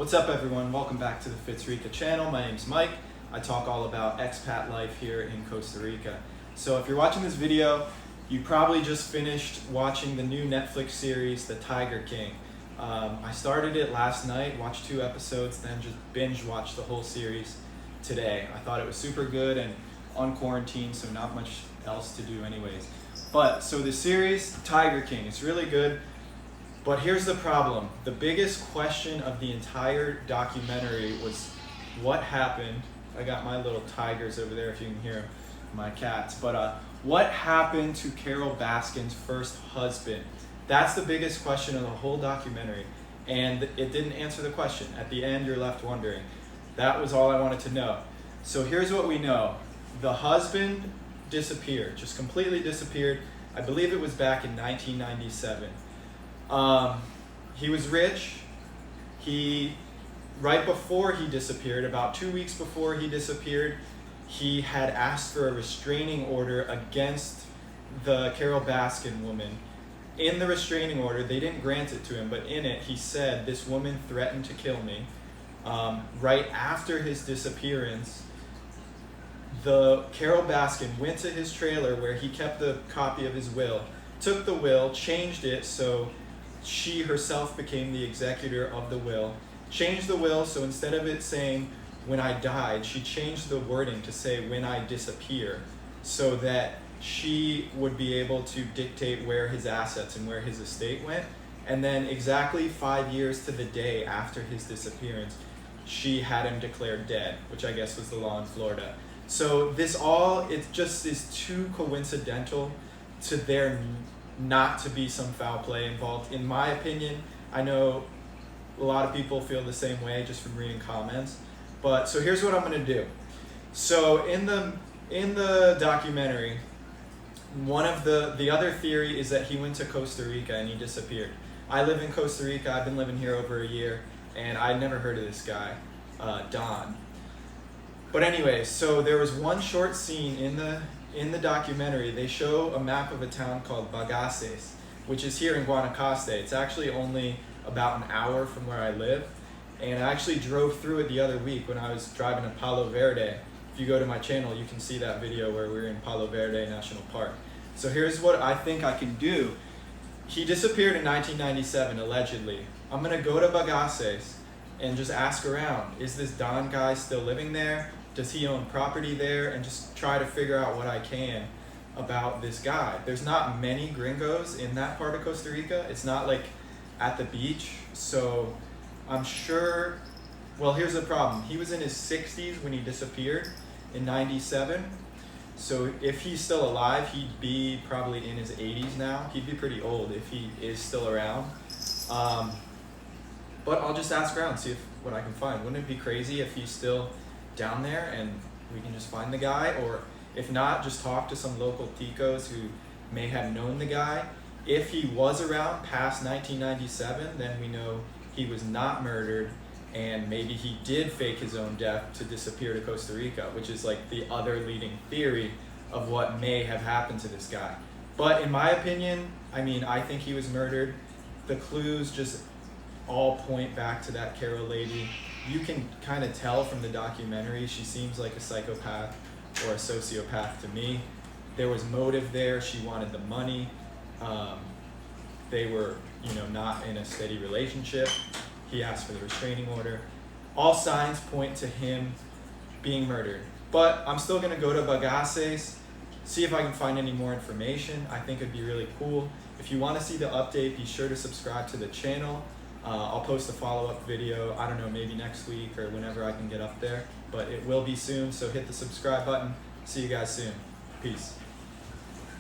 What's up everyone? Welcome back to the Fitzrica channel. My name's Mike. I talk all about expat life here in Costa Rica. So if you're watching this video, you probably just finished watching the new Netflix series, The Tiger King. I started it last night, watched 2 episodes, then just binge watched the whole series today. I thought it was super good and on quarantine, so not much else to do anyways. So the series, Tiger King, it's really good. But here's the problem. The biggest question of the entire documentary was what happened. I got my little tigers over there if you can hear them, my cats. But what happened to Carol Baskin's first husband? That's the biggest question of the whole documentary. And it didn't answer the question. At the end, you're left wondering. That was all I wanted to know. So here's what we know. The husband disappeared, just completely disappeared. I believe it was back in 1997. He was rich. Right before he disappeared, about 2 weeks before he disappeared, he had asked for a restraining order against the Carol Baskin woman. In the restraining order, they didn't grant it to him, but in it he said, "This woman threatened to kill me." Right after his disappearance, the Carol Baskin went to his trailer where he kept the copy of his will, took the will, changed it so she herself became the executor of the will, changed the will so instead of it saying "when I died," she changed the wording to say "when I disappear," so that she would be able to dictate where his assets and where his estate went. And then exactly 5 years to the day after his disappearance, she had him declared dead, which I guess was the law in Florida. So it just is too coincidental to there not to be some foul play involved. In my opinion, I know a lot of people feel the same way just from reading comments. So here's what I'm gonna do. So in the documentary, one of the other theory is that he went to Costa Rica and he disappeared. I live in Costa Rica. I've been living here over a year, and I'd never heard of this guy, Don. But anyway, so there was one short scene in the documentary. They show a map of a town called Bagaces, which is here in Guanacaste. It's actually only about an hour from where I live, and I actually drove through it the other week when I was driving to Palo Verde. If you go to my channel, you can see that video where we're in Palo Verde National Park. So here's what I think I can do. He disappeared in 1997, allegedly. I'm gonna go to Bagaces and just ask around. Is this Don guy still living there? Does he own property there? And just try to figure out what I can about this guy. There's not many gringos in that part of Costa Rica. It's not like at the beach. So I'm sure, well, here's the problem. He was in his 60s when he disappeared in 97. So if he's still alive, he'd be probably in his 80s now. He'd be pretty old if he is still around. But I'll just ask around, see what I can find. Wouldn't it be crazy if he's still down there and we can just find the guy? Or if not, just talk to some local ticos who may have known the guy. If he was around past 1997, then we know he was not murdered, and maybe he did fake his own death to disappear to Costa Rica, which is like the other leading theory of what may have happened to this guy. But in my opinion, I think he was murdered. The clues just all point back to that Carol lady. You can kind of tell from the documentary, she seems like a psychopath or a sociopath to me. There was motive there. She wanted the money. They were, not in a steady relationship. He asked for the restraining order. All signs point to him being murdered. But I'm still gonna go to Bagaces, see if I can find any more information. I think it'd be really cool. If you wanna see the update, be sure to subscribe to the channel. I'll post a follow-up video, I don't know, maybe next week or whenever I can get up there, but it will be soon, so hit the subscribe button. See you guys soon. Peace.